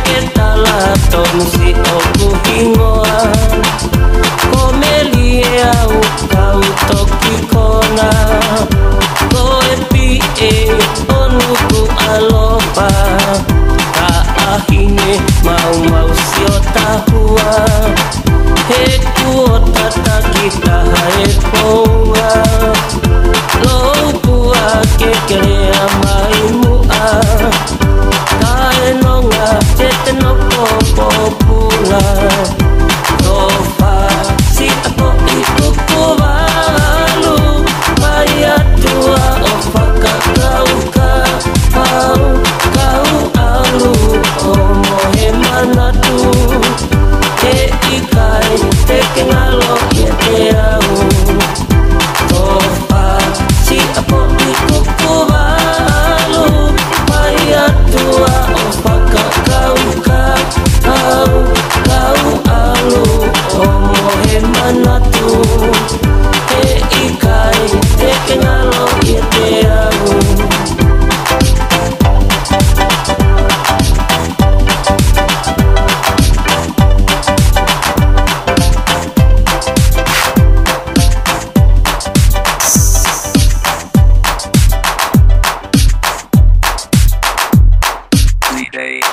keke tala tonu si oku hingoa. Ko melie au kau toki kona. Ko e pie o Nuku'alofa. Ka ahine maumau si o tahua. He kuota takitaha e founga. Loupua keke mai mua. Ka e nonga te nofo popula. Tofa si fehu'i kukuvalu. Manatu o fakakaukau. O mohe manatu. He ikai teke ngalo ia te au. Tofa si fehu'i kukuvalu. Manatu o fakakaukau. O mohe manatu. He ikai teke ngalo ia te au.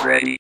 Ready.